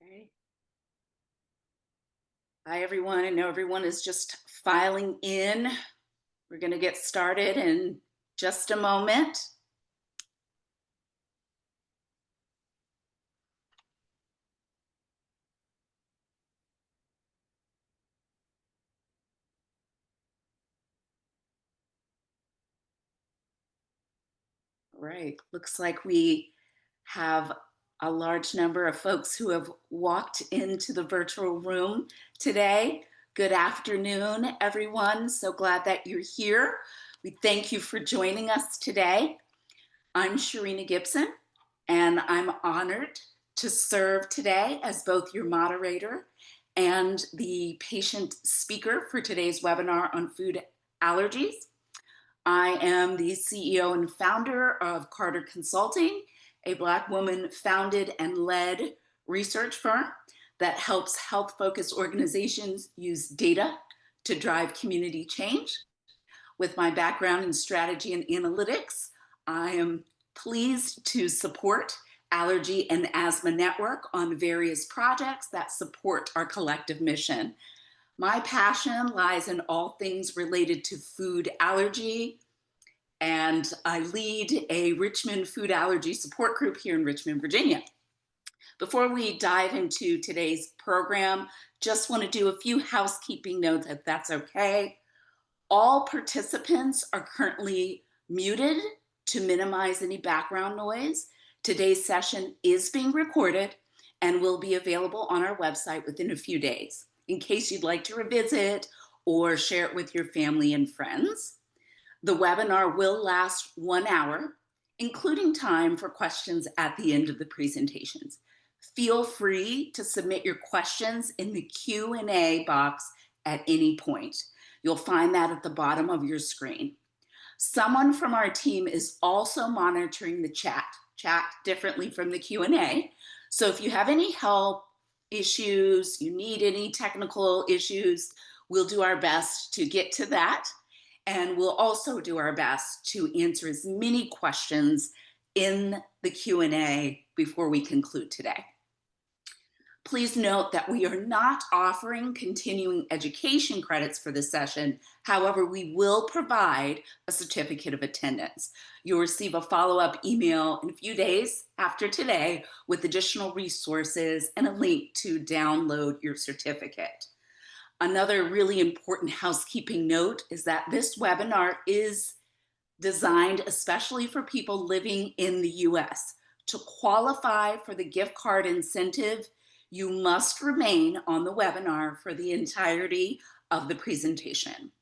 Okay. Hi, everyone. I know everyone is just filing in. We're going to get started in just a moment. All right. Looks like we have a large number of folks who have walked into the virtual room today. Good afternoon, everyone. So glad that you're here. We thank you for joining us today. I'm Sherrina Gibson, and I'm honored to serve today as both your moderator and the patient speaker for today's webinar on food allergies. I am the CEO and founder of Carter Consulting, a Black woman founded and led research firm that helps health-focused organizations use data to drive community change. With my background in strategy and analytics, I am pleased to support Allergy and Asthma Network on various projects that support our collective mission. My passion lies in all things related to food allergy, and I lead a Richmond food allergy support group here in Richmond, Virginia. Before we dive into today's program, just want to do a few housekeeping notes, if that's okay. All participants are currently muted to minimize any background noise. Today's session is being recorded and will be available on our website within a few days, in case you'd like to revisit or share it with your family and friends. The webinar will last 1 hour, including time for questions at the end of the presentations. Feel free to submit your questions in the Q&A box at any point. You'll find that at the bottom of your screen. Someone from our team is also monitoring the chat differently from the Q&A. So if you have any help, issues, you need any technical issues, we'll do our best to get to that. And we'll also do our best to answer as many questions in the Q&A before we conclude today. Please note that we are not offering continuing education credits for this session. However, we will provide a certificate of attendance. You'll receive a follow-up email in a few days after today with additional resources and a link to download your certificate. Another really important housekeeping note is that this webinar is designed especially for people living in the US. To qualify for the gift card incentive, you must remain on the webinar for the entirety of the presentation.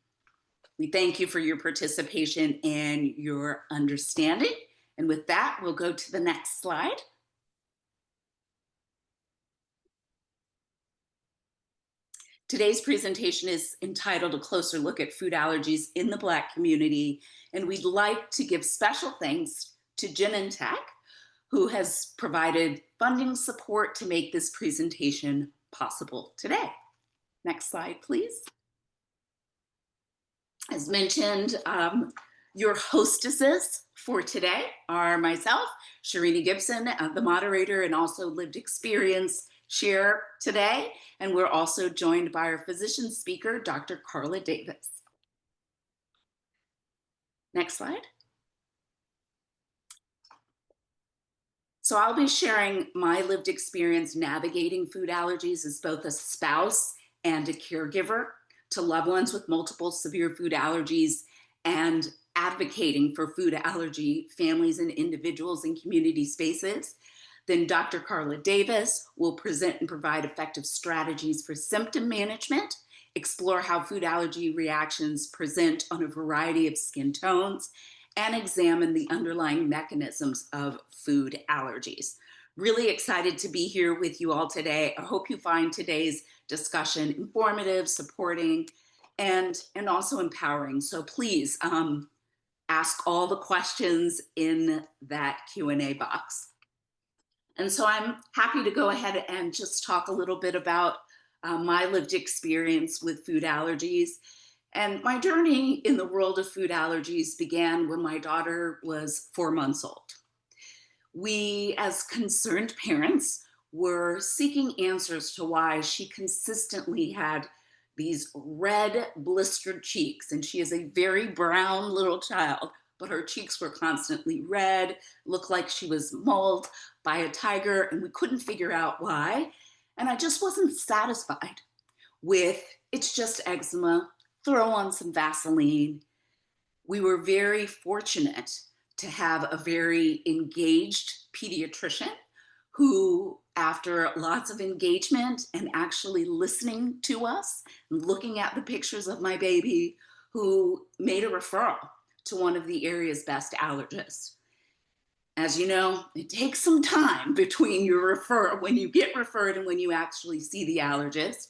We thank you for your participation and your understanding. And with that, we'll go to the next slide. Today's presentation is entitled A Closer Look at Food Allergies in the Black Community, and we'd like to give special thanks to Genentech, who has provided funding support to make this presentation possible today. Next slide, please. As mentioned, your hostesses for today are myself, Sherrina Gibson, the moderator and also lived experience share today. And we're also joined by our physician speaker, Dr. Carla Davis. Next slide. So I'll be sharing my lived experience navigating food allergies as both a spouse and a caregiver to loved ones with multiple severe food allergies and advocating for food allergy families and individuals in community spaces. Then Dr. Carla Davis will present and provide effective strategies for symptom management, explore how food allergy reactions present on a variety of skin tones, and examine the underlying mechanisms of food allergies. Really excited to be here with you all today. I hope you find today's discussion informative, supporting, and also empowering. So please ask all the questions in that Q&A box. And so I'm happy to go ahead and just talk a little bit about my lived experience with food allergies. And my journey in the world of food allergies began when my daughter was 4 months old. We, as concerned parents, were seeking answers to why she consistently had these red blistered cheeks. And she is a very brown little child, but her cheeks were constantly red, looked like she was mauled by a tiger, and we couldn't figure out why. And I just wasn't satisfied with it's just eczema, throw on some Vaseline. We were very fortunate to have a very engaged pediatrician who, after lots of engagement and actually listening to us, looking at the pictures of my baby, who made a referral to one of the area's best allergists. As you know, it takes some time between when you get referred and when you actually see the allergist.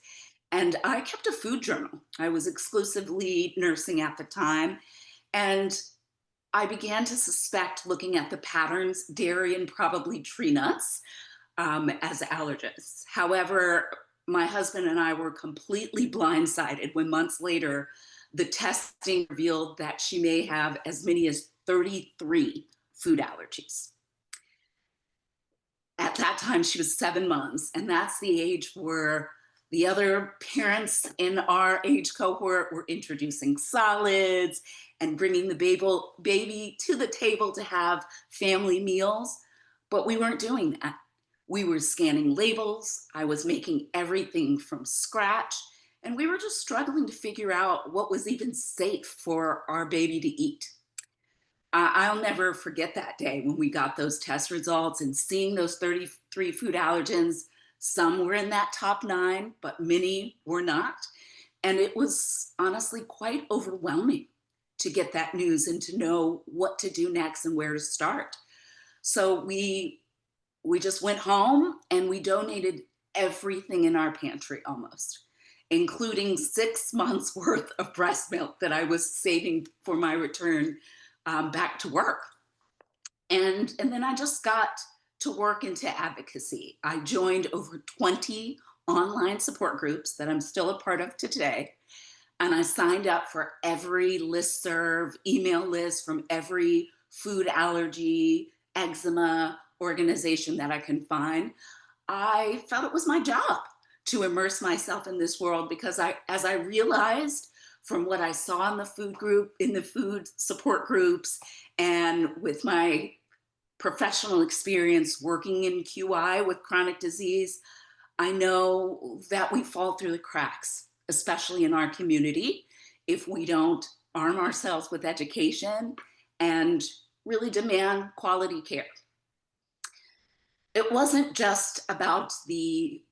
And I kept a food journal. I was exclusively nursing at the time. And I began to suspect, looking at the patterns, dairy and probably tree nuts as allergists. However, my husband and I were completely blindsided when months later, the testing revealed that she may have as many as 33 food allergies. At that time, she was 7 months, and that's the age where the other parents in our age cohort were introducing solids and bringing the baby to the table to have family meals. But we weren't doing that. We were scanning labels. I was making everything from scratch. And we were just struggling to figure out what was even safe for our baby to eat. I'll never forget that day when we got those test results and seeing those 33 food allergens. Some were in that top 9, but many were not. And it was honestly quite overwhelming to get that news and to know what to do next and where to start. So we just went home and we donated everything in our pantry almost, including 6 months worth of breast milk that I was saving for my return back to work. And then I just got to work into advocacy. I joined over 20 online support groups that I'm still a part of today. And I signed up for every listserv, email list from every food allergy, eczema organization that I can find. I felt it was my job to immerse myself in this world because as I realized from what I saw in the food support groups, and with my professional experience working in QI with chronic disease, I know that we fall through the cracks, especially in our community, if we don't arm ourselves with education and really demand quality care. It wasn't just about the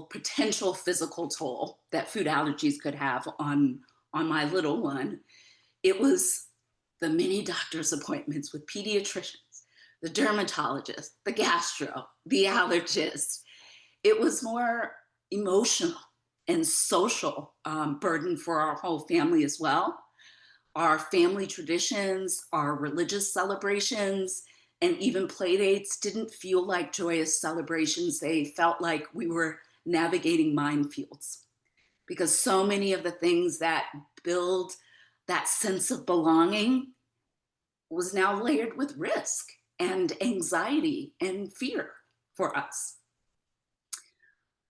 potential physical toll that food allergies could have on my little one. It was the many doctor's appointments with pediatricians, the dermatologist, the gastro, the allergist. It was more emotional and social burden for our whole family as well. Our family traditions, our religious celebrations, and even play dates didn't feel like joyous celebrations. They felt like we were navigating minefields because so many of the things that build that sense of belonging was now layered with risk and anxiety and fear for us.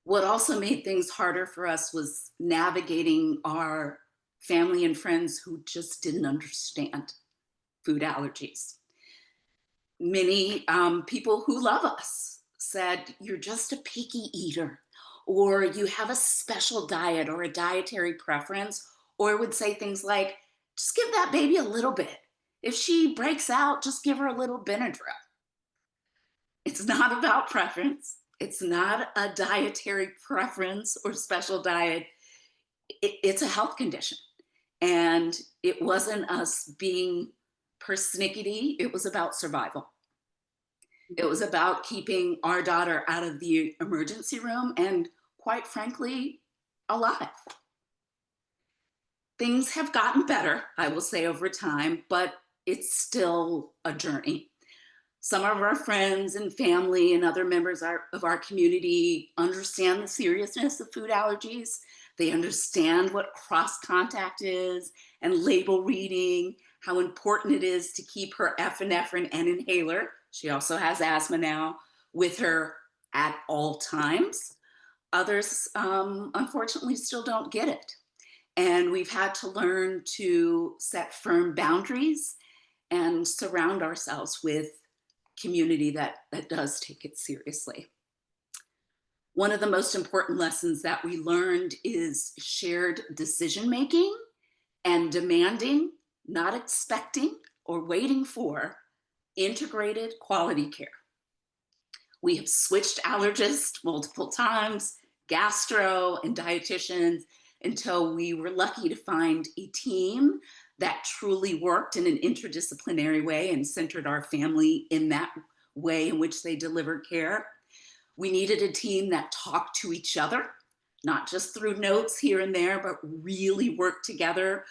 What also made things harder for us was navigating our family and friends who just didn't understand food allergies. Many people who love us said, "You're just a picky eater," or "You have a special diet or a dietary preference," or would say things like, "Just give that baby a little bit. If she breaks out, just give her a little Benadryl." It's not about preference. It's not a dietary preference or special diet. It's a health condition. And it wasn't us being persnickety. It was about survival. It was about keeping our daughter out of the emergency room and, quite frankly, alive. Things have gotten better, I will say, over time, but it's still a journey. Some of our friends and family and other members of our community understand the seriousness of food allergies. They understand what cross contact is and label reading, how important it is to keep her epinephrine and inhaler. She also has asthma now, with her at all times. Others, unfortunately, still don't get it. And we've had to learn to set firm boundaries and surround ourselves with community that does take it seriously. One of the most important lessons that we learned is shared decision making and demanding, not expecting or waiting for, integrated quality care. We have switched allergists multiple times, gastro and dietitians, until we were lucky to find a team that truly worked in an interdisciplinary way and centered our family in that way in which they delivered care. We needed a team that talked to each other, not just through notes here and there, but really worked together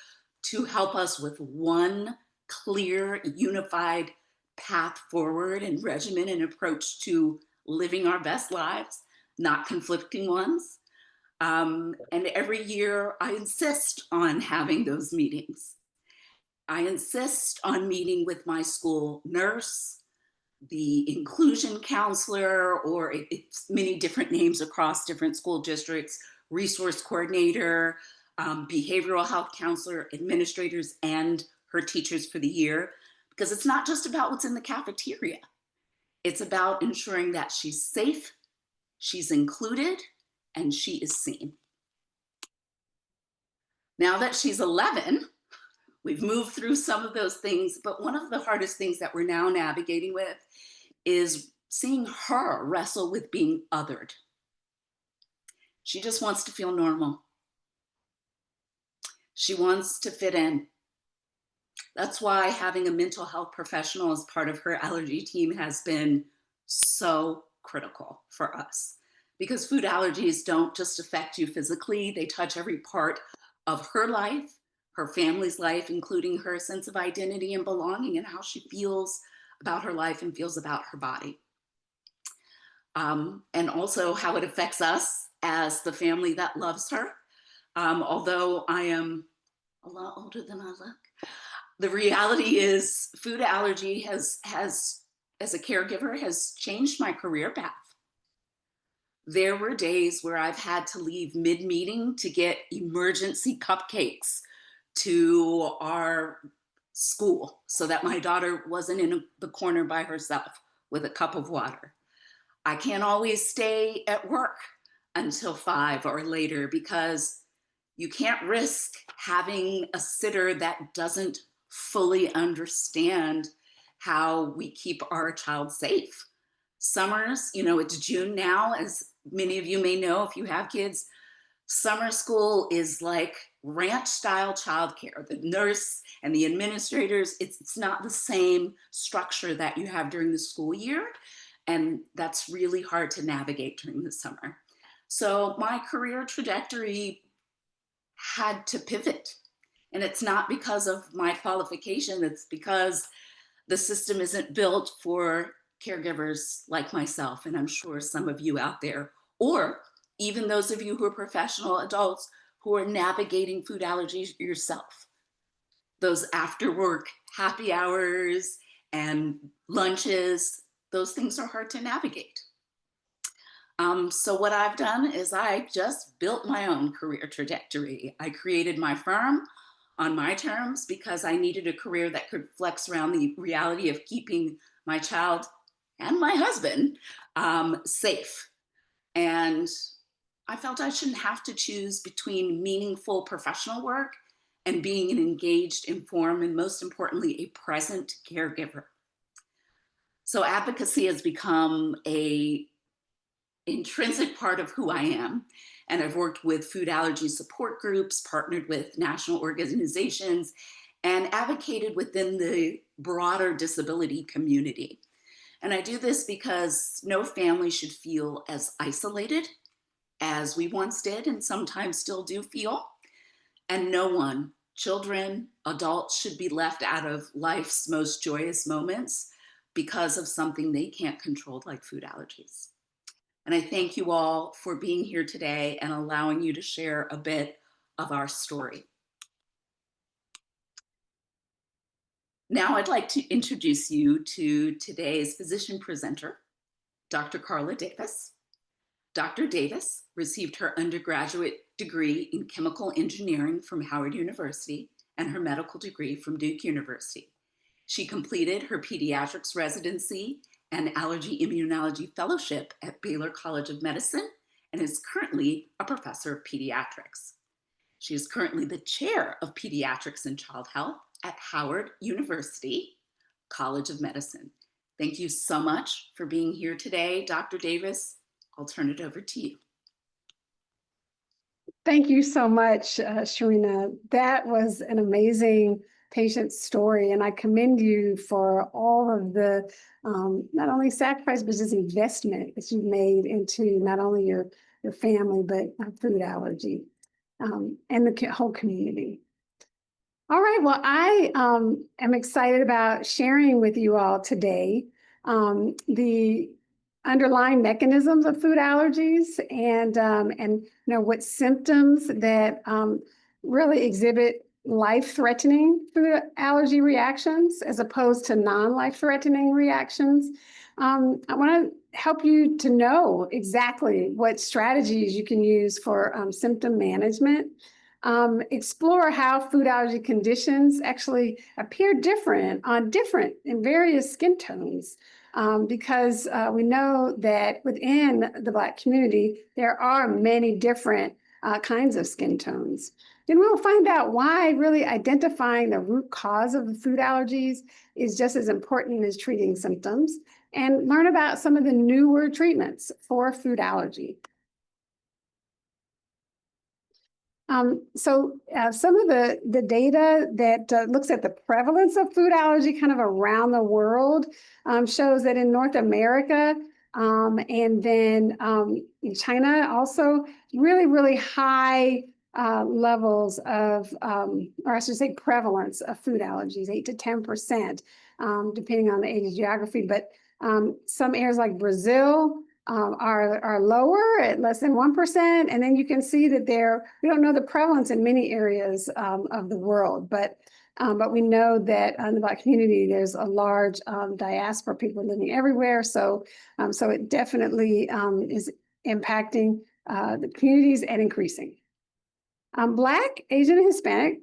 to help us with one clear, unified path forward and regimen and approach to living our best lives, not conflicting ones. And every year I insist on having those meetings. I insist on meeting with my school nurse, the inclusion counselor, or it's many different names across different school districts, resource coordinator, behavioral health counselor, administrators, and her teachers for the year, because it's not just about what's in the cafeteria. It's about ensuring that she's safe, she's included, and she is seen. Now that she's 11, we've moved through some of those things, but one of the hardest things that we're now navigating with is seeing her wrestle with being othered. She just wants to feel normal. She wants to fit in. That's why having a mental health professional as part of her allergy team has been so critical for us, because food allergies don't just affect you physically, they touch every part of her life, her family's life, including her sense of identity and belonging and how she feels about her life and feels about her body. And also how it affects us as the family that loves her. Although I am a lot older than I look, the reality is food allergy has, as a caregiver, has changed my career path. There were days where I've had to leave mid-meeting to get emergency cupcakes to our school so that my daughter wasn't in the corner by herself with a cup of water. I can't always stay at work until 5 or later because you can't risk having a sitter that doesn't fully understand how we keep our child safe. Summers, it's June now, as many of you may know if you have kids. Summer school is like ranch style childcare. The nurse and the administrators, it's not the same structure that you have during the school year. And that's really hard to navigate during the summer. So my career trajectory had to pivot. And it's not because of my qualification, it's because the system isn't built for caregivers like myself, and I'm sure some of you out there, or even those of you who are professional adults who are navigating food allergies yourself. Those after work happy hours and lunches, those things are hard to navigate. So what I've done is I just built my own career trajectory. I created my firm on my terms because I needed a career that could flex around the reality of keeping my child and my husband safe. And I felt I shouldn't have to choose between meaningful professional work and being an engaged, informed, and most importantly, a present caregiver. So advocacy has become an intrinsic part of who I am. And I've worked with food allergy support groups, partnered with national organizations, and advocated within the broader disability community. And I do this because no family should feel as isolated as we once did and sometimes still do feel. And no one, children, adults, should be left out of life's most joyous moments because of something they can't control, like food allergies. And I thank you all for being here today and allowing you to share a bit of our story. Now I'd like to introduce you to today's physician presenter, Dr. Carla Davis. Dr. Davis received her undergraduate degree in chemical engineering from Howard University and her medical degree from Duke University. She completed her pediatrics residency and allergy immunology fellowship at Baylor College of Medicine and is currently a professor of pediatrics. She is currently the chair of pediatrics and child health at Howard University College of Medicine. Thank you so much for being here today, Dr. Davis. I'll turn it over to you. Thank you so much, Sherrina. That was an amazing patient story, and I commend you for all of the not only sacrifice, but just investment that you've made into not only your family, but food allergy and the whole community. All right, well, I am excited about sharing with you all today the underlying mechanisms of food allergies and what symptoms that really exhibit life-threatening food allergy reactions as opposed to non-life-threatening reactions. I want to help you to know exactly what strategies you can use for symptom management. Explore how food allergy conditions actually appear different in various skin tones. Because we know that within the Black community, there are many different kinds of skin tones. Then we'll find out why really identifying the root cause of the food allergies is just as important as treating symptoms, and learn about some of the newer treatments for food allergy. Some of the data that looks at the prevalence of food allergy kind of around the world shows that in North America and then in China also really, really high levels of, or I should say prevalence of food allergies, 8 to 10%, depending on the age of geography. But some areas like Brazil, are lower at less than 1%. And then you can see that we don't know the prevalence in many areas of the world, but we know that in the Black community, there's a large diaspora, people living everywhere. So it definitely is impacting the communities and increasing. Black, Asian, and Hispanic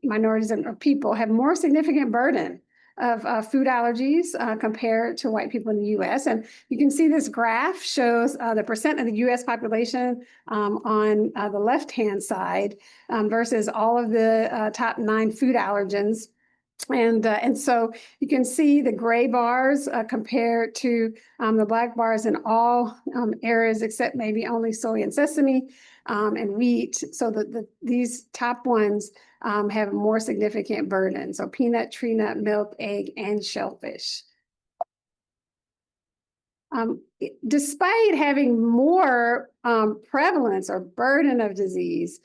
minorities or people have more significant burden of food allergies compared to white people in the U.S. And you can see this graph shows the percent of the U.S. population on the left-hand side versus all of the top 9 food allergens. And so you can see the gray bars compared to the black bars in all areas except maybe only soy and sesame and wheat. So these top ones have more significant burden. So peanut, tree nut, milk, egg, and shellfish. Despite having more prevalence or burden of disease,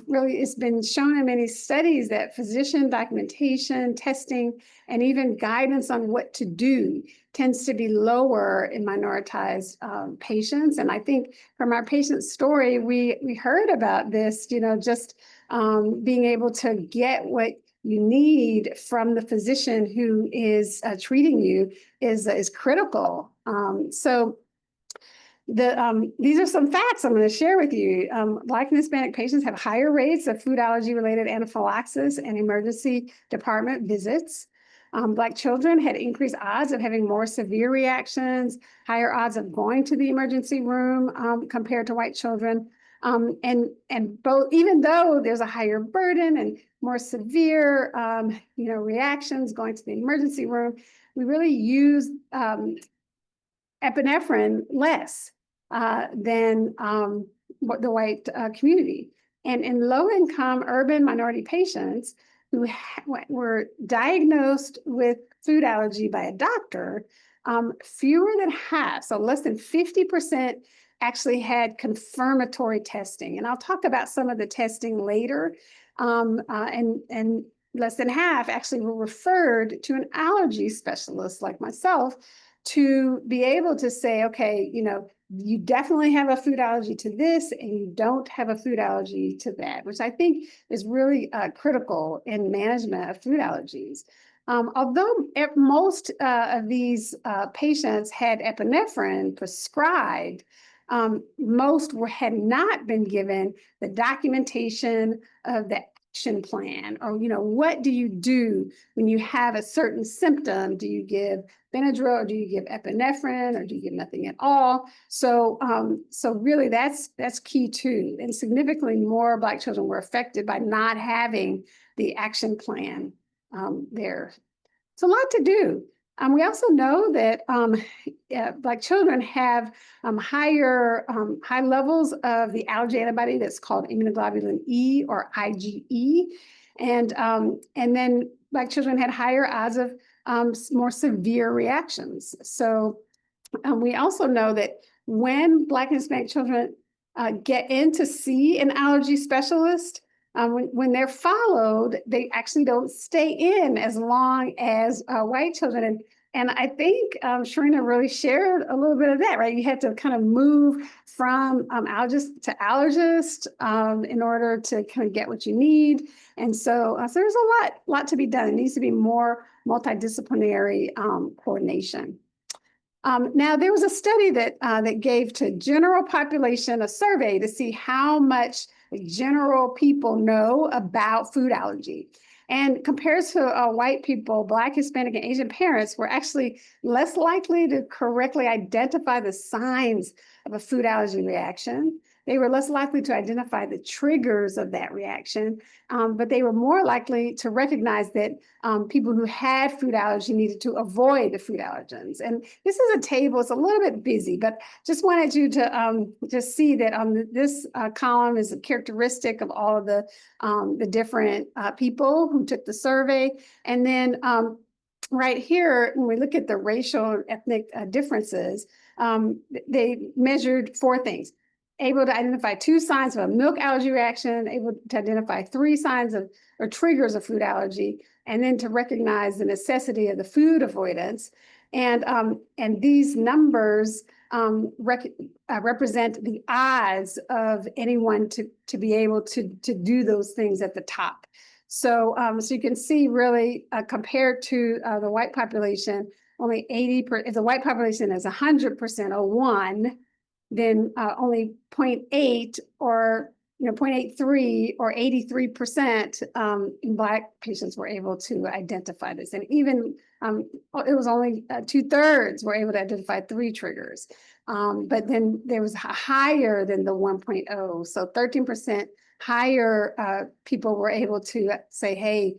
really it's been shown in many studies that physician documentation, testing, and even guidance on what to do tends to be lower in minoritized patients. And I think from our patient story, we heard about this, just being able to get what you need from the physician who is treating you is critical. So these are some facts I'm going to share with you. Black and Hispanic patients have higher rates of food allergy-related anaphylaxis and emergency department visits. Black children had increased odds of having more severe reactions, higher odds of going to the emergency room compared to white children. And both, even though there's a higher burden and more severe, reactions going to the emergency room, we really use epinephrine less than the white community. And in low-income urban minority patients who were diagnosed with food allergy by a doctor, fewer than half, so less than 50%, actually had confirmatory testing. And I'll talk about some of the testing later. And less than half actually were referred to an allergy specialist like myself to be able to say, okay, you definitely have a food allergy to this and you don't have a food allergy to that, which I think is really critical in management of food allergies. Although most of these patients had epinephrine prescribed, most had not been given the documentation of the action plan, or what do you do when you have a certain symptom? Do you give Benadryl, or do you give epinephrine, or do you give nothing at all? So really that's key too. And significantly more Black children were affected by not having the action plan there. It's a lot to do. We also know that Black children have high levels of the allergy antibody that's called immunoglobulin E, or IgE, and then Black children had higher odds of more severe reactions. So we also know that when Black and Hispanic children get in to see an allergy specialist, when they're followed, they actually don't stay in as long as white children. And I think Sherrina really shared a little bit of that, right? You had to kind of move from allergist to allergist in order to kind of get what you need. And so there's a lot to be done. It needs to be more multidisciplinary coordination. Now, there was a study that gave to general population a survey to see how much general people know about food allergy. And compared to white people, Black, Hispanic, and Asian parents were actually less likely to correctly identify the signs of a food allergy reaction. They were less likely to identify the triggers of that reaction, but they were more likely to recognize that people who had food allergy needed to avoid the food allergens. And this is a table, it's a little bit busy, but just wanted you to just see that on this column is a characteristic of all of the different people who took the survey. And then right here, when we look at the racial and ethnic differences, they measured 4 things: able to identify 2 signs of a milk allergy reaction, able to identify 3 signs of or triggers of food allergy, and then to recognize the necessity of the food avoidance. And these numbers represent the odds of anyone to be able to do those things at the top. So so you can see really compared to the white population, only 80%, if the white population is 100% a 1, then only 0.8 or 0.83 or 83% in Black patients were able to identify this. And even it was only 2/3 were able to identify 3 triggers. But then there was higher than the 1.0. So 13% higher people were able to say, hey,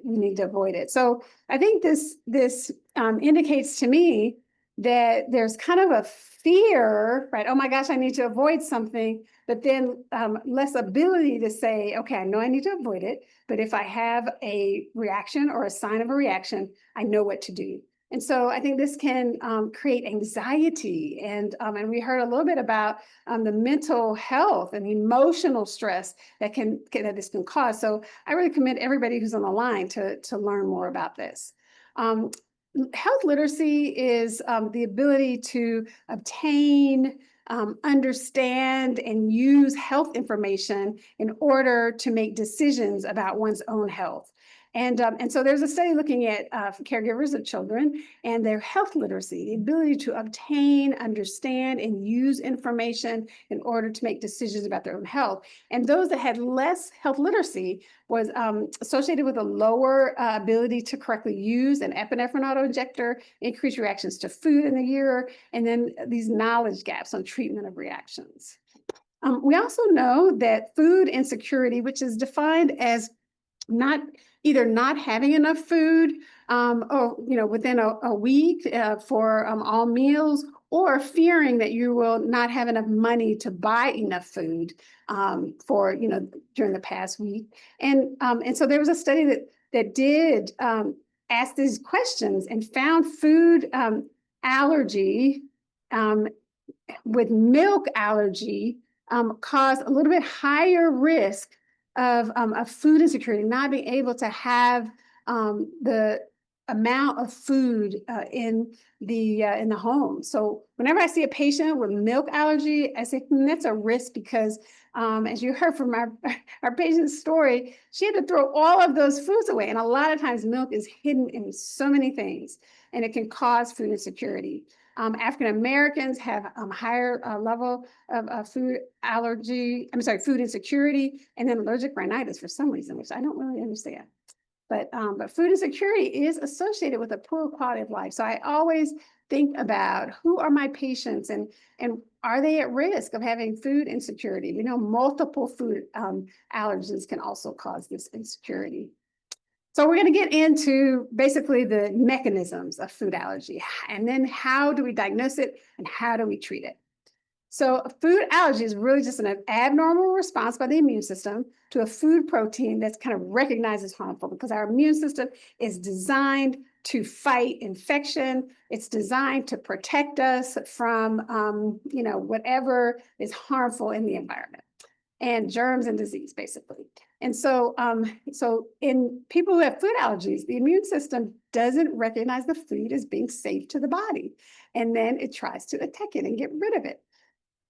we need to avoid it. So I think this indicates to me that there's kind of a fear, right? Oh my gosh, I need to avoid something, but then less ability to say, okay, I know I need to avoid it, but if I have a reaction or a sign of a reaction, I know what to do. And so I think this can create anxiety. And we heard a little bit about the mental health and emotional stress that this can cause. So I really commend everybody who's on the line to learn more about this. Health literacy is the ability to obtain, understand, and use health information in order to make decisions about one's own health. And so there's a study looking at caregivers of children and their health literacy, the ability to obtain, understand, and use information in order to make decisions about their own health. And those that had less health literacy was associated with a lower ability to correctly use an epinephrine autoinjector, increased reactions to food in the year, and then these knowledge gaps on treatment of reactions. We also know that food insecurity, which is defined as either not having enough food or within a week for all meals, or fearing that you will not have enough money to buy enough food for during the past week. And so there was a study that did ask these questions and found food allergy with milk allergy caused a little bit higher risk of food insecurity, not being able to have the amount of food in the home. So whenever I see a patient with milk allergy, I say that's a risk because as you heard from our patient's story, she had to throw all of those foods away. And a lot of times milk is hidden in so many things, and it can cause food insecurity. African Americans have higher level of food allergy, food insecurity, and then allergic rhinitis for some reason, which I don't really understand. But food insecurity is associated with a poor quality of life. So I always think about who are my patients and are they at risk of having food insecurity? We know multiple food allergens can also cause this insecurity. So we're going to get into basically the mechanisms of food allergy and then how do we diagnose it and how do we treat it? So food allergy is really just an abnormal response by the immune system to a food protein that's kind of recognized as harmful because our immune system is designed to fight infection. It's designed to protect us from, whatever is harmful in the environment and germs and disease, basically. And so in people who have food allergies, the immune system doesn't recognize the food as being safe to the body. And then it tries to attack it and get rid of it.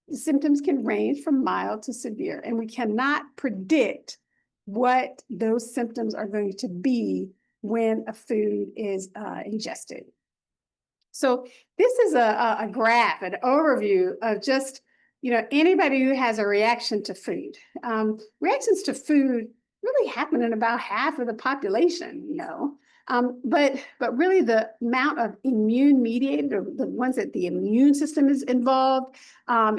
The symptoms can range from mild to severe, and we cannot predict what those symptoms are going to be when a food is ingested. So this is a graph, an overview of just, anybody who has a reaction to food. Reactions to food really happen in about half of the population, but really the amount of immune mediated, or the ones that the immune system is involved,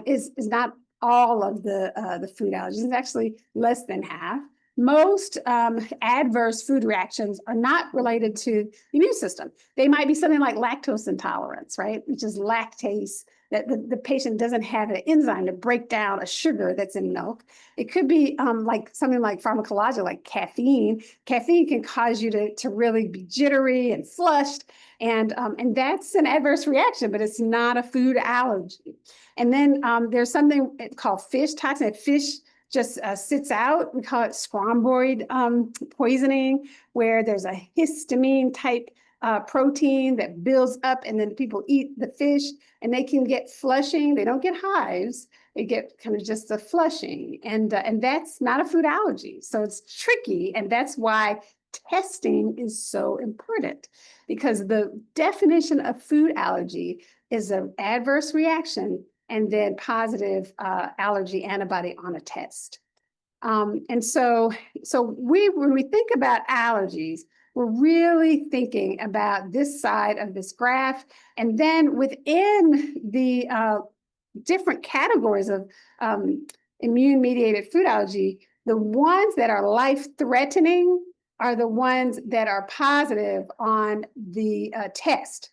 is not all of the food allergies. It's actually less than half. Most adverse food reactions are not related to the immune system. They might be something like lactose intolerance, right? Which is lactase, that the patient doesn't have an enzyme to break down a sugar that's in milk. It could be like something like pharmacologic, like caffeine. Caffeine can cause you to really be jittery and flushed. And that's an adverse reaction, but it's not a food allergy. And then there's something called fish toxin. Fish just sits out. We call it scromboid poisoning, where there's a histamine type protein that builds up, and then people eat the fish and they can get flushing. They don't get hives. They get kind of just a flushing, and that's not a food allergy. So it's tricky, and that's why testing is so important, because the definition of food allergy is an adverse reaction and then positive allergy antibody on a test. And so when we think about allergies, we're really thinking about this side of this graph. And then within the different categories of immune-mediated food allergy, the ones that are life-threatening are the ones that are positive on the test.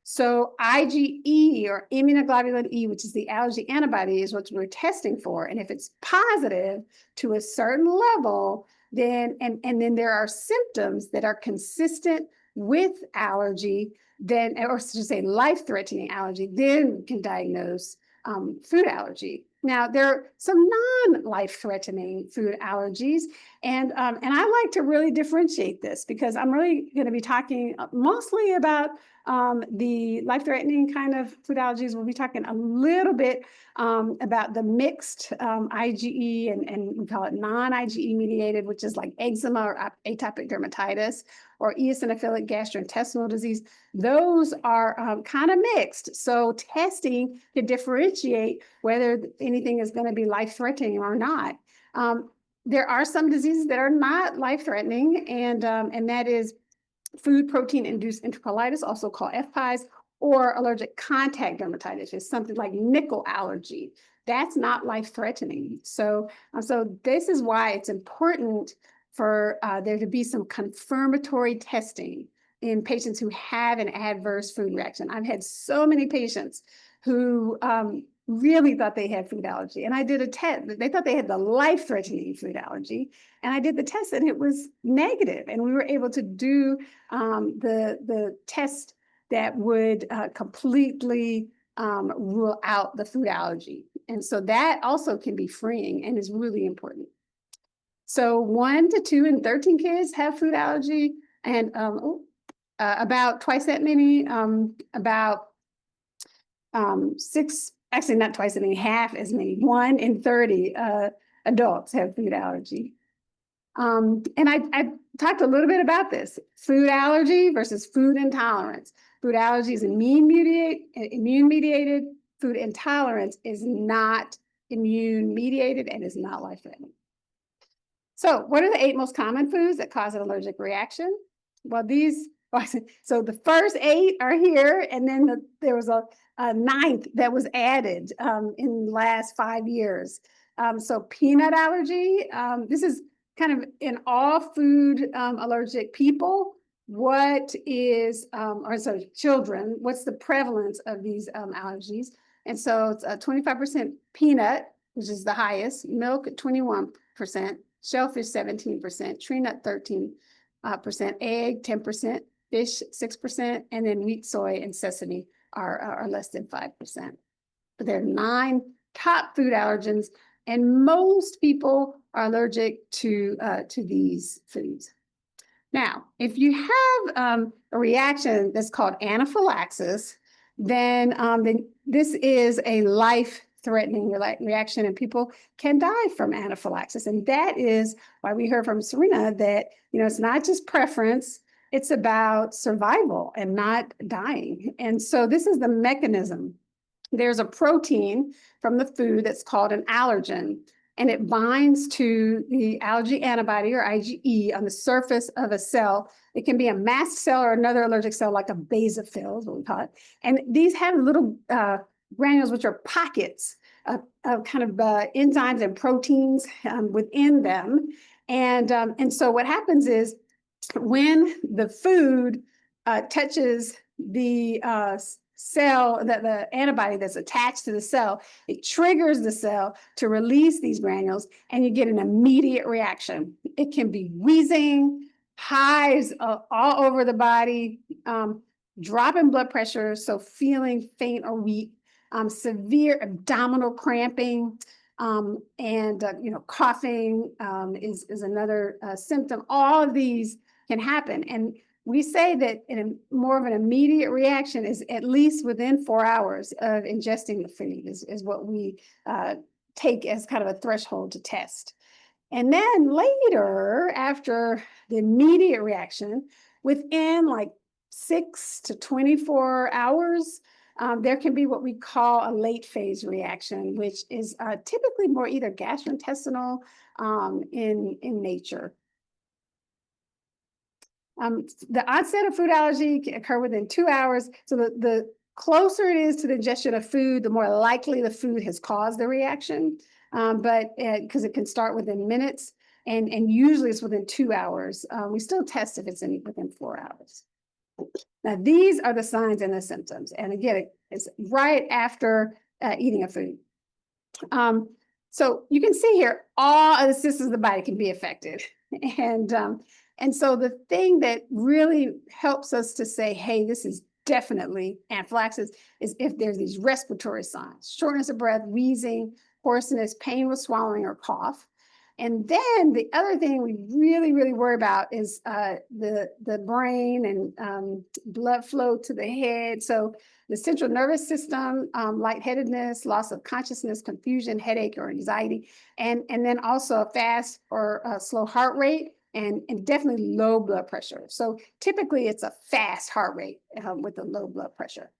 So IgE, or immunoglobulin E, which is the allergy antibody, is what we're testing for. And if it's positive to a certain level, then and then there are symptoms that are consistent with allergy, then, or to say life-threatening allergy, then we can diagnose food allergy. Now, there are some non-life-threatening food allergies, and I like to really differentiate this because I'm really going to be talking mostly about the life-threatening kind of food allergies. We'll be talking a little bit about the mixed IgE and we call it non-IgE mediated, which is like eczema or atopic dermatitis or eosinophilic gastrointestinal disease. Those are kind of mixed. So testing to differentiate whether anything is going to be life-threatening or not. There are some diseases that are not life-threatening, and that is food protein-induced enterocolitis, also called FPIES, or allergic contact dermatitis, which is something like nickel allergy. That's not life-threatening. So this is why it's important for there to be some confirmatory testing in patients who have an adverse food reaction. I've had so many patients who really thought they had food allergy. And I did a test. They thought they had the life-threatening food allergy. And I did the test and it was negative. And we were able to do the test that would completely rule out the food allergy. And so that also can be freeing and is really important. So 1 to 2 in 13 kids have food allergy. And about twice that many, about actually not twice as many, half as many, 1 in 30 adults have food allergy. And I talked a little bit about this, food allergy versus food intolerance. Food allergy is immune mediated. Food intolerance is not immune mediated and is not life-threatening. So what are the 8 most common foods that cause an allergic reaction? Well, so the first 8 are here, and then there was a 9th that was added in the last 5 years. So peanut allergy, this is kind of in all food allergic people. What is, or so children, what's the prevalence of these allergies? And so it's 25% peanut, which is the highest, milk at 21%, shellfish 17%, tree nut 13%, egg 10%, fish 6%, and then wheat, soy, and sesame are less than 5%. But there are 9 top food allergens, and most people are allergic to these foods. Now, if you have a reaction that's called anaphylaxis, then this is a life-threatening reaction, and people can die from anaphylaxis. And that is why we heard from Sherrina that, it's not just preference, it's about survival and not dying. And so this is the mechanism. There's a protein from the food that's called an allergen, and it binds to the allergy antibody, or IgE, on the surface of a cell. It can be a mast cell or another allergic cell, like a basophil is what we call it. And these have little granules, which are pockets of kind of enzymes and proteins within them. And so what happens is when the food touches the cell, the antibody that's attached to the cell, it triggers the cell to release these granules, and you get an immediate reaction. It can be wheezing, hives all over the body, drop in blood pressure, so feeling faint or weak, severe abdominal cramping, and coughing is another symptom. All of these can happen, and we say that more of an immediate reaction is at least within 4 hours of ingesting the food is what we take as kind of a threshold to test. And then later, after the immediate reaction, within like 6 to 24 hours, there can be what we call a late phase reaction, which is typically more either gastrointestinal in nature. The onset of food allergy can occur within 2 hours. So the closer it is to the ingestion of food, the more likely the food has caused the reaction. But because it can start within minutes, and usually it's within 2 hours. We still test if it's within 4 hours. Now, these are the signs and the symptoms. And again, it's right after eating a food. So you can see here, all of the systems of the body can be affected. And so the thing that really helps us to say, hey, this is definitely anaphylaxis, is if there's these respiratory signs: shortness of breath, wheezing, hoarseness, pain with swallowing, or cough. And then the other thing we really, really worry about is the brain and blood flow to the head. So the central nervous system, lightheadedness, loss of consciousness, confusion, headache, or anxiety, and then also a fast or a slow heart rate, and definitely low blood pressure. So typically it's a fast heart rate with a low blood pressure.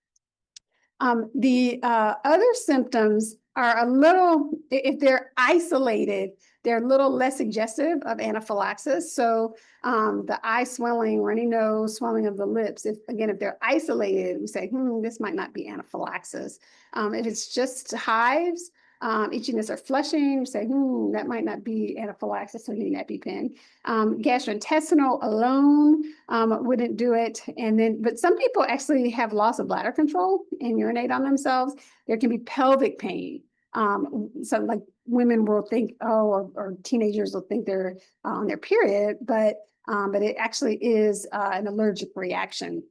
The other symptoms are a little, if they're isolated, they're a little less suggestive of anaphylaxis. So the eye swelling, runny nose, swelling of the lips, if they're isolated, we say, this might not be anaphylaxis. If it's just hives, itchiness or flushing, we say, that might not be anaphylaxis, so getting EpiPen. Gastrointestinal alone wouldn't do it. And then, but some people actually have loss of bladder control and urinate on themselves. There can be pelvic pain. So like women will think, or teenagers will think they're on their period, but it actually is an allergic reaction.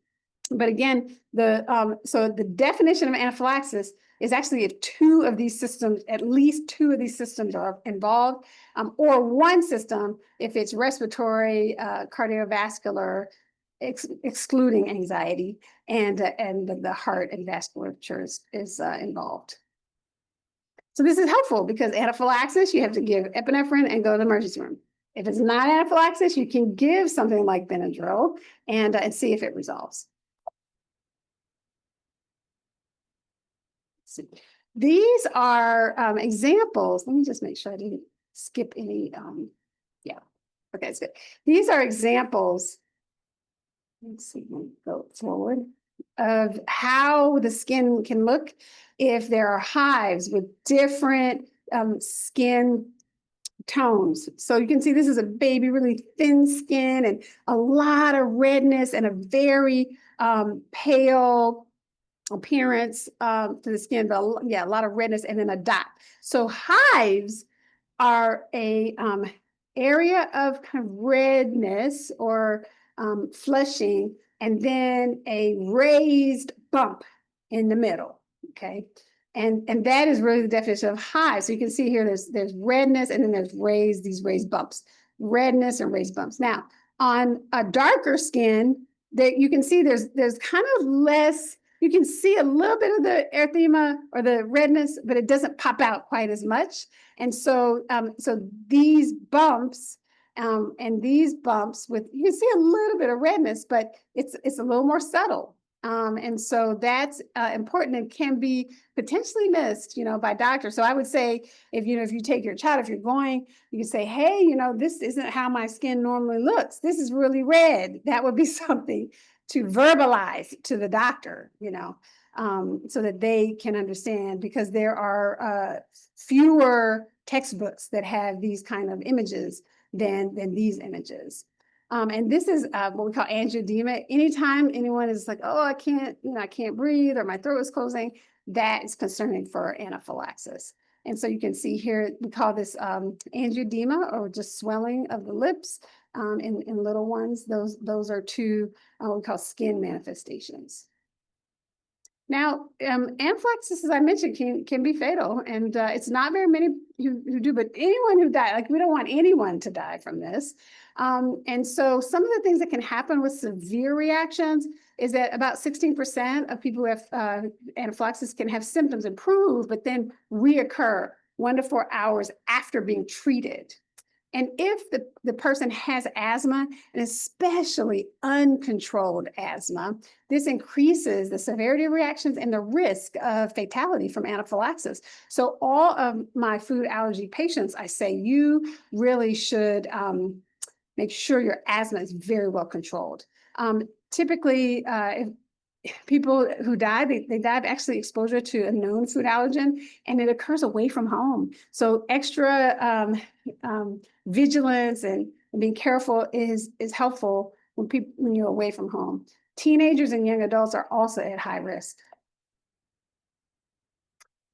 But again, so the definition of anaphylaxis is actually if at least two of these systems are involved, or one system, if it's respiratory, cardiovascular, excluding anxiety, and the heart and vasculature is involved. So this is helpful because anaphylaxis, you have to give epinephrine and go to the emergency room. If it's not anaphylaxis, you can give something like Benadryl and see if it resolves. These are examples. Let me just make sure I didn't skip any. Yeah, okay, it's good. These are examples. Let's see, go forward, of how the skin can look if there are hives with different skin tones. So you can see this is a baby, really thin skin and a lot of redness and a very pale appearance to the skin, but yeah, a lot of redness and then a dot. So hives are a area of kind of redness or flushing, and then a raised bump in the middle. Okay. And that is really the definition of hive. So you can see here there's redness and then there's these raised bumps, redness and raised bumps. Now, on a darker skin, that you can see there's kind of less, you can see a little bit of the erythema or the redness, but it doesn't pop out quite as much. And so, so these bumps and these bumps with, you can see a little bit of redness, but it's a little more subtle. And so that's important and can be potentially missed, by doctors. So I would say, if you take your child, if you're going, you can say, hey, this isn't how my skin normally looks. This is really red. That would be something to verbalize to the doctor, so that they can understand, because there are fewer textbooks that have these kind of images than these images. And this is what we call angioedema. Anytime anyone is like, oh, I can't breathe, or my throat is closing, that is concerning for anaphylaxis. And so you can see here, we call this angioedema, or just swelling of the lips in little ones. Those are two what we call skin manifestations. Now, anaphylaxis, as I mentioned, can be fatal, and it's not very many who do, but anyone who dies, like, we don't want anyone to die from this. And so some of the things that can happen with severe reactions is that about 16% of people who have anaphylaxis can have symptoms improve, but then reoccur 1 to 4 hours after being treated. And if the person has asthma, and especially uncontrolled asthma, this increases the severity of reactions and the risk of fatality from anaphylaxis. So all of my food allergy patients, I say, you really should make sure your asthma is very well controlled. Typically, if people who die, they die of actually exposure to a known food allergen, and it occurs away from home. So extra vigilance and being careful is helpful when you're away from home. Teenagers and young adults are also at high risk.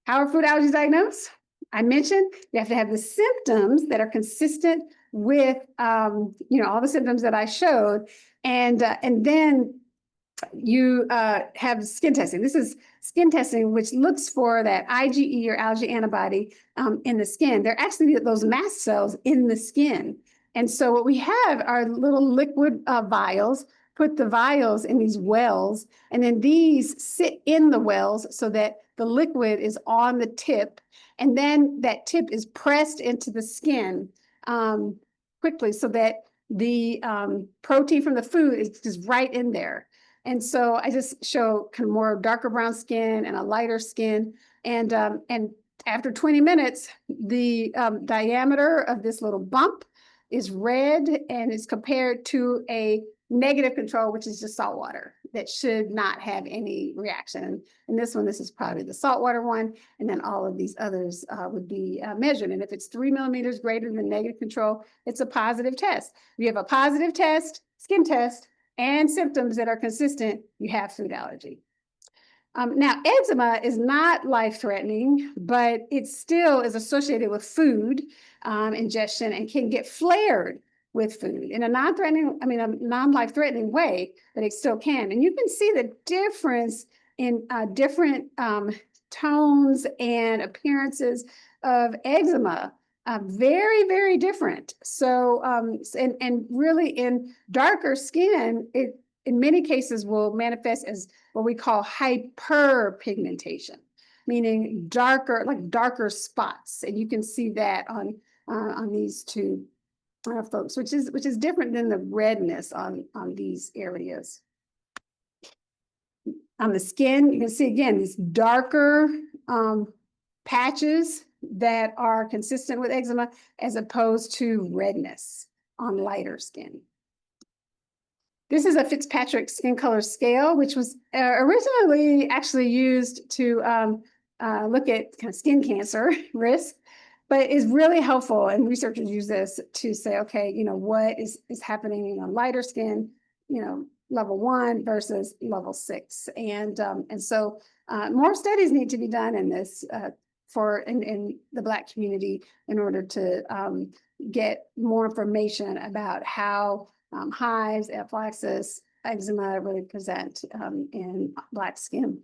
How are food allergies diagnosed? I mentioned you have to have the symptoms that are consistent with all the symptoms that I showed, and then you have skin testing. This is skin testing, which looks for that IgE or allergy antibody in the skin. They're actually those mast cells in the skin. And so what we have are little liquid vials. Put the vials in these wells, and then these sit in the wells so that the liquid is on the tip, and then that tip is pressed into the skin quickly so that the protein from the food is just right in there. And so I just show kind of more darker brown skin and a lighter skin. And after 20 minutes, the diameter of this little bump is red and is compared to a negative control, which is just salt water that should not have any reaction. And this is probably the saltwater one. And then all of these others would be measured. And if it's 3 millimeters greater than negative control, it's a positive test. If you have a positive test, skin test, and symptoms that are consistent, you have food allergy. Now, eczema is not life-threatening, but it still is associated with food ingestion and can get flared with food in a non-life-threatening way, but it still can. And you can see the difference in different tones and appearances of eczema. Very, very different. So, and really in darker skin, in many cases will manifest as what we call hyperpigmentation, meaning darker spots. And you can see that on these two folks, which is different than the redness on these areas. On the skin, you can see again these darker patches that are consistent with eczema as opposed to redness on lighter skin. This is a Fitzpatrick skin color scale, which was originally actually used to look at kind of skin cancer risk, but is really helpful. And researchers use this to say, okay, what is happening in lighter skin, level 1 versus level 6. And so more studies need to be done in this in the Black community in order to get more information about how hives, anaphylaxis, eczema really present in Black skin.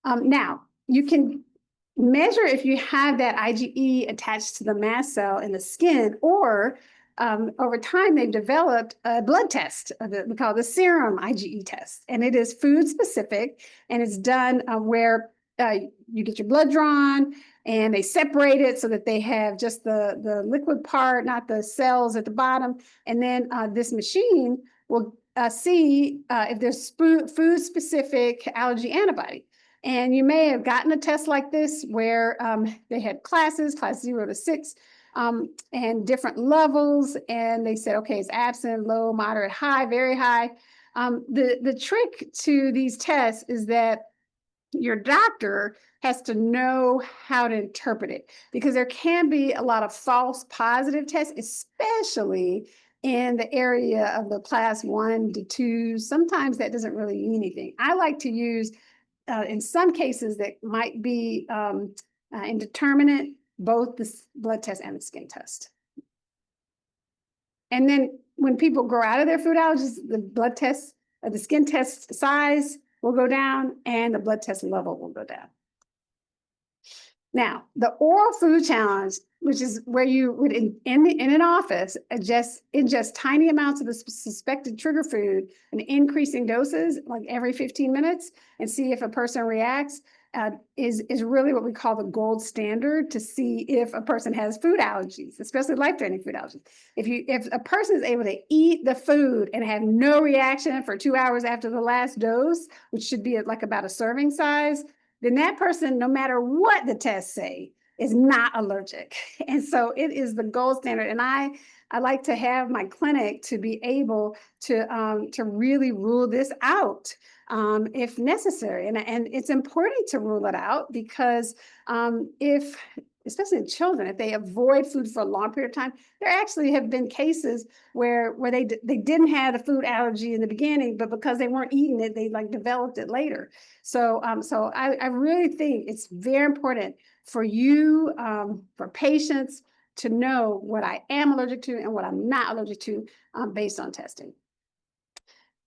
Now, you can measure if you have that IgE attached to the mast cell in the skin, or over time they've developed a blood test we call the serum IgE test, and it is food specific, and it's done where you get your blood drawn and they separate it so that they have just the liquid part, not the cells at the bottom. And then this machine will see if there's food specific allergy antibody. And you may have gotten a test like this where they had classes, class 0 to 6, and different levels. And they said, okay, it's absent, low, moderate, high, very high. The trick to these tests is that your doctor has to know how to interpret it, because there can be a lot of false positive tests, especially in the area of the class 1 to 2. Sometimes that doesn't really mean anything. I like to use, in some cases that might be indeterminate, both the blood test and the skin test. And then when people grow out of their food allergies, the blood test, the skin test size will go down and the blood test level will go down. Now, the oral food challenge, which is where you would in an office ingest tiny amounts of the suspected trigger food in increasing doses, like every 15 minutes, and see if a person reacts, is really what we call the gold standard to see if a person has food allergies, especially life-threatening food allergies. If a person is able to eat the food and have no reaction for 2 hours after the last dose, which should be like about a serving size, then that person, no matter what the tests say, is not allergic. And so it is the gold standard. And I like to have my clinic to be able to really rule this out if necessary. And it's important to rule it out because especially in children, if they avoid food for a long period of time, there actually have been cases where they didn't have the food allergy in the beginning, but because they weren't eating it, they developed it later. So I really think it's very important for you, for patients, to know what I am allergic to and what I'm not allergic to based on testing.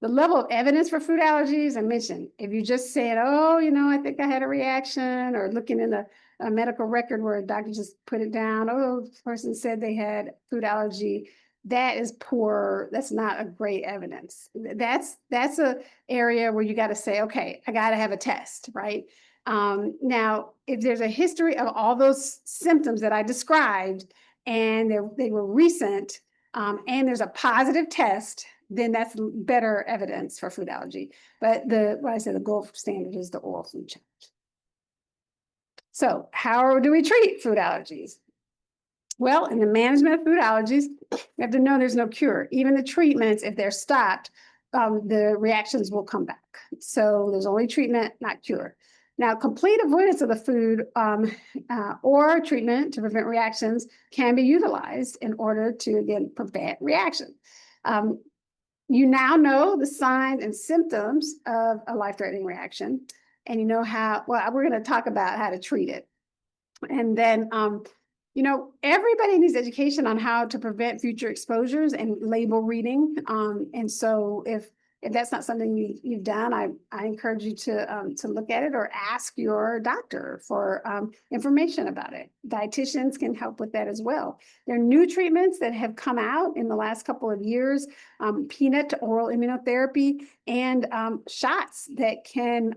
The level of evidence for food allergies, I mentioned, if you just said, oh, I think I had a reaction, or looking in a medical record where a doctor just put it down, oh, the person said they had food allergy, that is poor. That's not a great evidence. That's a area where you got to say, okay, I got to have a test, right? Now, if there's a history of all those symptoms that I described and they were recent, and there's a positive test, then that's better evidence for food allergy. But what I said, the gold standard is the oral food challenge. So how do we treat food allergies? Well, in the management of food allergies, we have to know there's no cure. Even the treatments, if they're stopped, the reactions will come back. So there's only treatment, not cure. Now, complete avoidance of the food or treatment to prevent reactions can be utilized in order to, again, prevent reaction. You now know the signs and symptoms of a life-threatening reaction, and you know how, well, we're going to talk about how to treat it. And then, everybody needs education on how to prevent future exposures and label reading. And so if if that's not something you've done, I encourage you to look at it or ask your doctor for information about it. Dietitians can help with that as well. There are new treatments that have come out in the last couple of years, peanut oral immunotherapy and shots that can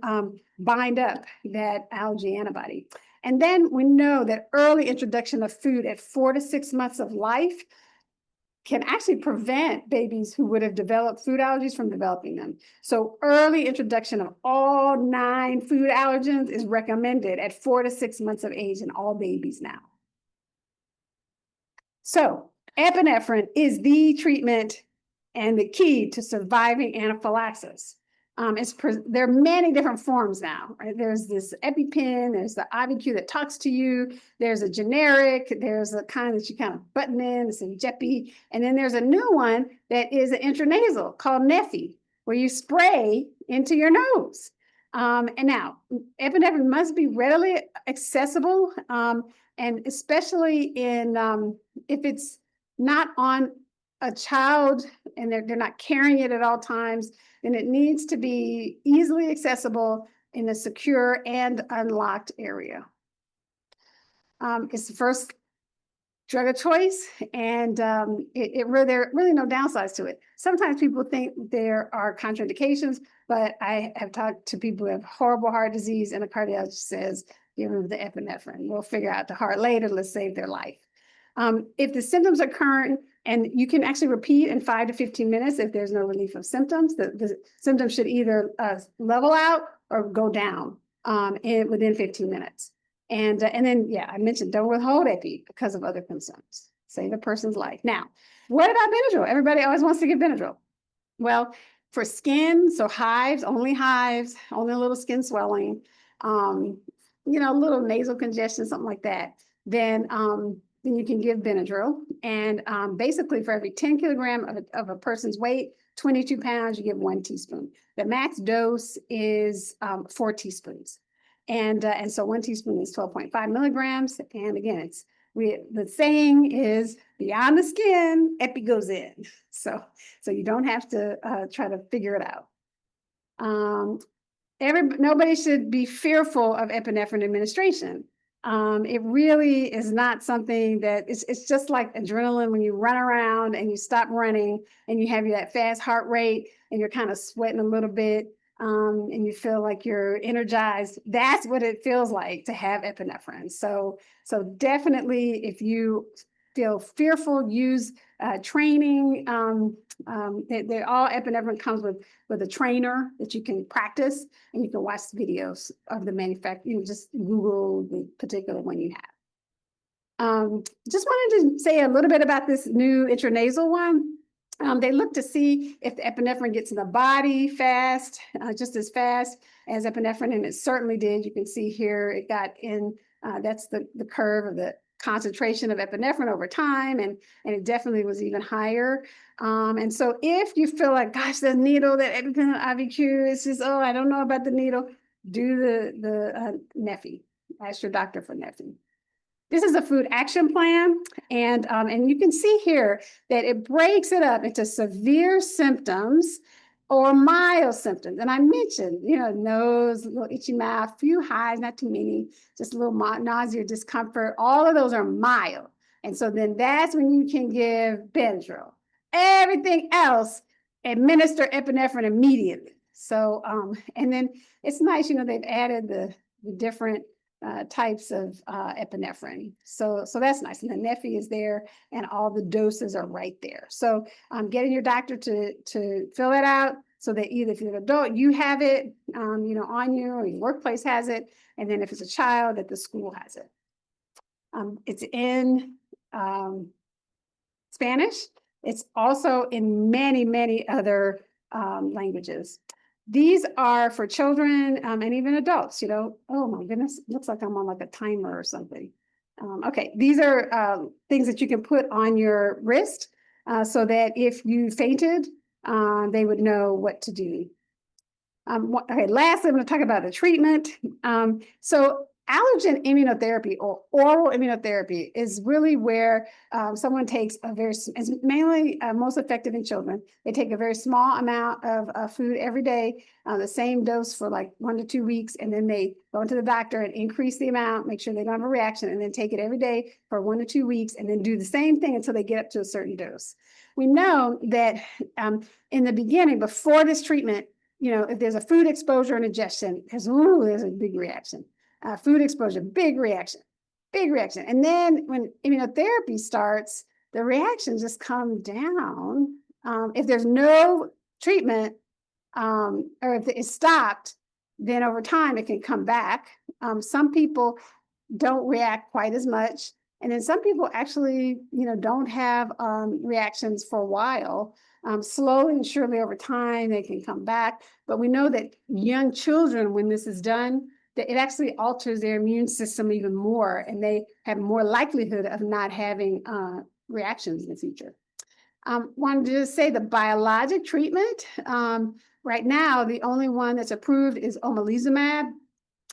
bind up that allergy antibody. And then we know that early introduction of food at 4 to 6 months of life can actually prevent babies who would have developed food allergies from developing them. So early introduction of all 9 food allergens is recommended at 4 to 6 months of age in all babies now. So epinephrine is the treatment and the key to surviving anaphylaxis. There are many different forms now, right? There's this EpiPen, there's the IVQ that talks to you, there's a generic, there's a kind that you kind of button in, it's in Jeppy, and then there's a new one that is an intranasal called Neffy, where you spray into your nose. And now, epinephrine must be readily accessible, and especially in if it's not on a child and they're not carrying it at all times, then it needs to be easily accessible in a secure and unlocked area. It's the first drug of choice, and there are really no downsides to it. Sometimes people think there are contraindications, but I have talked to people who have horrible heart disease, and a cardiologist says, give them the epinephrine. We'll figure out the heart later. Let's save their life. If the symptoms are current, and you can actually repeat in 5 to 15 minutes if there's no relief of symptoms, the symptoms should either level out or go down within 15 minutes. And then, yeah, I mentioned don't withhold epi because of other concerns. Save a person's life. Now, what about Benadryl? Everybody always wants to give Benadryl. Well, for skin, so hives, only a little skin swelling, a little nasal congestion, something like that, then you can give Benadryl. And basically for every 10 kilogram of a person's weight, 22 pounds, you give 1 teaspoon. The max dose is 4 teaspoons. And so 1 teaspoon is 12.5 milligrams. And again, the saying is beyond the skin, epi goes in. So you don't have to try to figure it out. Nobody should be fearful of epinephrine administration. It really is not something that it's just like adrenaline when you run around and you stop running and you have that fast heart rate and you're kind of sweating a little bit. And you feel like you're energized. That's what it feels like to have epinephrine. So definitely, if you feel fearful, use training. All epinephrine comes with a trainer that you can practice, and you can watch videos of the manufacturer. Just Google the particular one you have. Just wanted to say a little bit about this new intranasal one. They look to see if the epinephrine gets in the body fast, just as fast as epinephrine, and it certainly did. You can see here it got in, that's the curve of the concentration of epinephrine over time, and it definitely was even higher. And so if you feel like, gosh, the needle, that EpiPen IVQ is just, I don't know about the needle, do the Neffy. Ask your doctor for Neffy. This is a food action plan, and you can see here that it breaks it up into severe symptoms or mild symptoms. And I mentioned, nose, a little itchy mouth, few hives, not too many, just a little nausea, discomfort. All of those are mild. And so then that's when you can give Benadryl. Everything else, administer epinephrine immediately. So, and then it's nice, they've added the different types of epinephrine. So that's nice. And the Neffy is there and all the doses are right there. So getting your doctor to fill that out so that either if you're an adult, you have it, on you or your workplace has it. And then if it's a child, that the school has it. It's in Spanish. It's also in many, many other languages. These are for children and even adults, oh my goodness, looks like I'm on like a timer or something. Okay, these are things that you can put on your wrist so that if you fainted, they would know what to do. Okay, lastly, I'm going to talk about the treatment. So allergen immunotherapy or oral immunotherapy is really where someone takes it's mainly most effective in children. They take a very small amount of food every day, the same dose for like 1 to 2 weeks, and then they go to the doctor and increase the amount, make sure they don't have a reaction, and then take it every day for 1 to 2 weeks, and then do the same thing until they get up to a certain dose. We know that in the beginning, before this treatment, if there's a food exposure and ingestion, there's a big reaction. Food exposure, big reaction, big reaction. And then when immunotherapy starts, the reactions just come down. If there's no treatment, or if it's stopped, then over time it can come back. Some people don't react quite as much. And then some people actually, don't have reactions for a while. Slowly and surely over time, they can come back. But we know that young children, when this is done, that it actually alters their immune system even more, and they have more likelihood of not having reactions in the future. Wanted to just say the biologic treatment. Right now, the only one that's approved is omalizumab.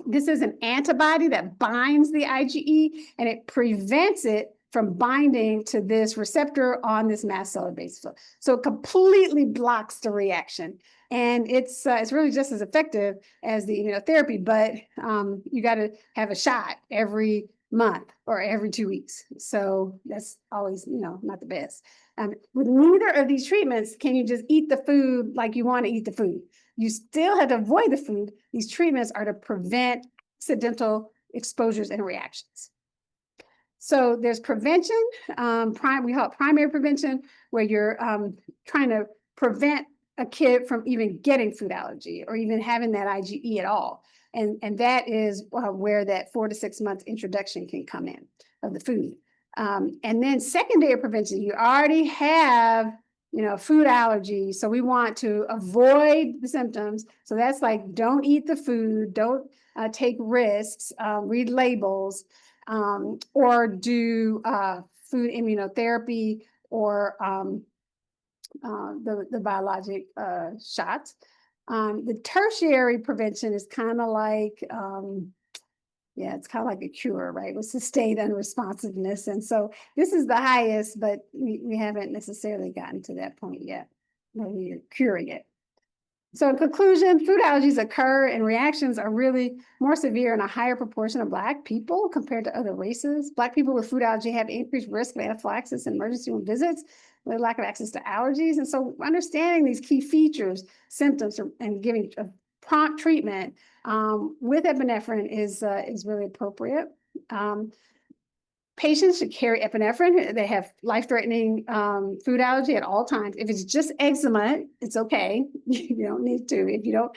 This is an antibody that binds the IgE, and it prevents it from binding to this receptor on this mast cell basal. So it completely blocks the reaction. And it's really just as effective as the immunotherapy, but you got to have a shot every month or every 2 weeks. So that's always, not the best. With neither of these treatments can you just eat the food like you want to eat the food. You still have to avoid the food. These treatments are to prevent accidental exposures and reactions. So there's prevention, we call it primary prevention, where you're trying to prevent a kid from even getting food allergy or even having that IgE at all. And that is where that 4 to 6 month introduction can come in of the food. And then secondary prevention, you already have food allergy. So we want to avoid the symptoms. So that's like, don't eat the food, don't take risks, read labels, or do food immunotherapy or the biologic shots. The tertiary prevention is kind of like, it's kind of like a cure, right? With sustained unresponsiveness. And so this is the highest, but we haven't necessarily gotten to that point yet where we're curing it. So in conclusion, food allergies occur and reactions are really more severe in a higher proportion of Black people compared to other races. Black people with food allergy have increased risk of anaphylaxis and emergency room visits with lack of access to allergies. And so understanding these key features, symptoms, and giving a prompt treatment with epinephrine is really appropriate. Patients should carry epinephrine. They have life-threatening food allergy at all times. If it's just eczema, it's okay. You don't need to. If you don't,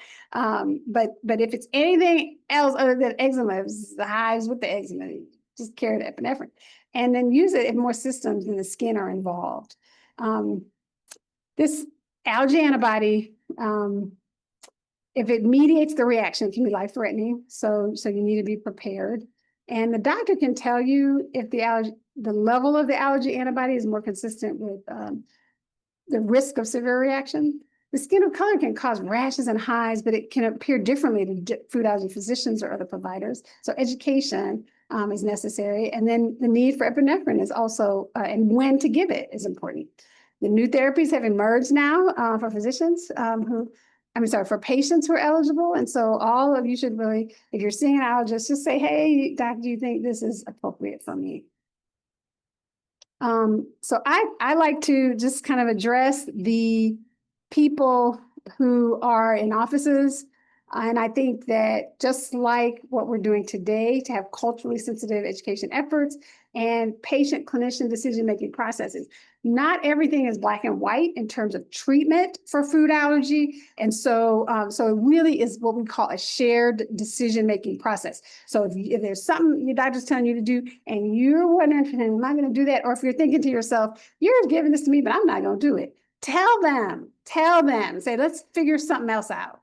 but if it's anything else other than eczema, if it's the hives with the eczema, just carry the epinephrine, and then use it if more systems in the skin are involved. This allergy antibody, if it mediates the reaction, it can be life-threatening. So you need to be prepared. And the doctor can tell you if the level of the allergy antibody is more consistent with the risk of severe reaction. The skin of color can cause rashes and hives, but it can appear differently to food allergy physicians or other providers. So education is necessary. And then the need for epinephrine is also, and when to give it is important. The new therapies have emerged now for physicians for patients who are eligible. And so all of you should really, if you're seeing an allergist, just say, hey, doc, do you think this is appropriate for me? So I like to just kind of address the people who are in offices. And I think that just like what we're doing today to have culturally sensitive education efforts and patient clinician decision-making processes, not everything is black and white in terms of treatment for food allergy. And so, so it really is what we call a shared decision-making process. So if there's something your doctor's telling you to do and you're wondering, am I going to do that? Or if you're thinking to yourself, you're giving this to me, but I'm not going to do it. Tell them, say, let's figure something else out.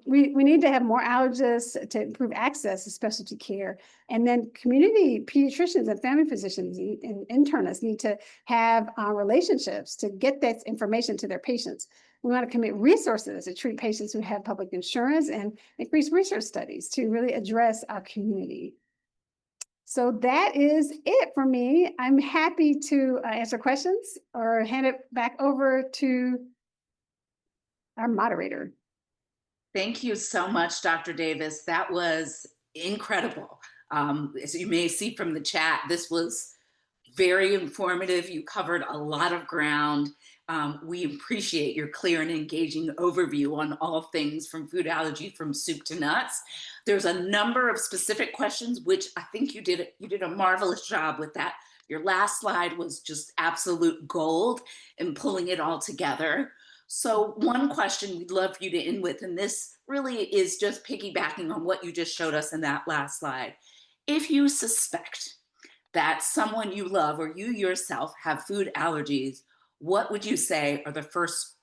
We need to have more allergists to improve access to specialty care. And then community pediatricians and family physicians and internists need to have relationships to get that information to their patients. We want to commit resources to treat patients who have public insurance and increase research studies to really address our community. So that is it for me. I'm happy to answer questions or hand it back over to our moderator. Thank you so much, Dr. Davis. That was incredible. As you may see from the chat, this was very informative. You covered a lot of ground. We appreciate your clear and engaging overview on all things from food allergy, from soup to nuts. There's a number of specific questions, which I think you did a marvelous job with that. Your last slide was just absolute gold in pulling it all together. So one question we'd love for you to end with, and this really is just piggybacking on what you just showed us in that last slide. If you suspect that someone you love or you yourself have food allergies, what would you say are the first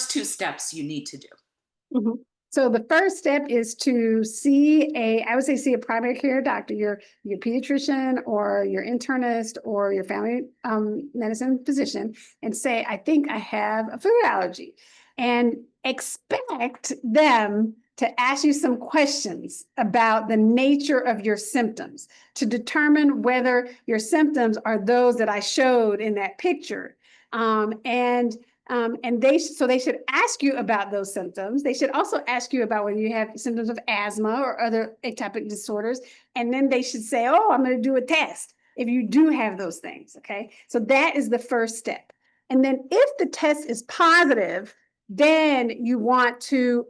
two steps you need to do? Mhm. So the first step is to I would say see a primary care doctor, your pediatrician or your internist or your family medicine physician, and say, I think I have a food allergy, and expect them to ask you some questions about the nature of your symptoms to determine whether your symptoms are those that I showed in that picture. And they should ask you about those symptoms. They should also ask you about whether you have symptoms of asthma or other atopic disorders. And then they should say, oh, I'm going to do a test if you do have those things. Okay. So that is the first step. And then if the test is positive, then you want to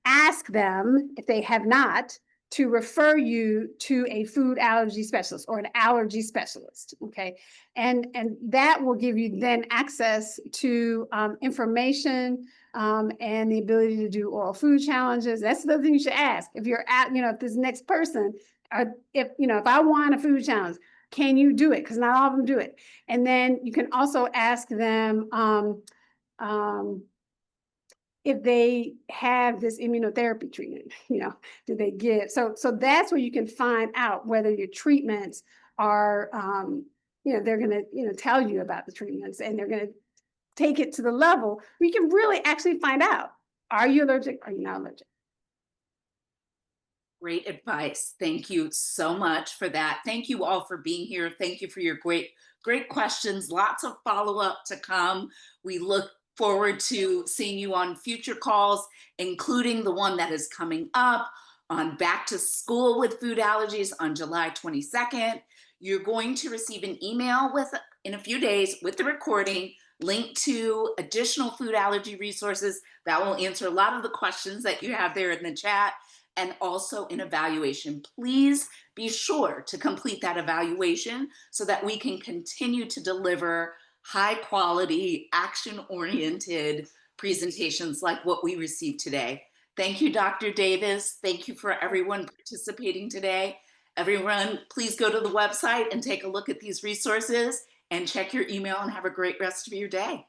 ask them, if they have not, to refer you to a food allergy specialist or an allergy specialist. Okay. And that will give you then access to information and the ability to do oral food challenges. That's the other thing you should ask. If you're at, if this next person, if I want a food challenge, can you do it? Because not all of them do it. And then you can also ask them if they have this immunotherapy treatment, do they get, so that's where you can find out whether your treatments are, they're going to, tell you about the treatments, and they're going to take it to the level where you can really actually find out, are you allergic? Are you not allergic? Great advice. Thank you so much for that. Thank you all for being here. Thank you for your great questions. Lots of follow-up to come. We look forward to seeing you on future calls, including the one that is coming up on Back to School with Food Allergies on July 22nd. You're going to receive an email in a few days with the recording, linked to additional food allergy resources that will answer a lot of the questions that you have there in the chat, and also an evaluation. Please be sure to complete that evaluation so that we can continue to deliver high quality, action-oriented presentations like what we received today. Thank you, Dr. Davis. Thank you for everyone participating today. Everyone, please go to the website and take a look at these resources and check your email, and have a great rest of your day.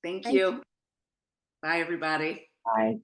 Thank Thank you. you. Bye, everybody. Bye.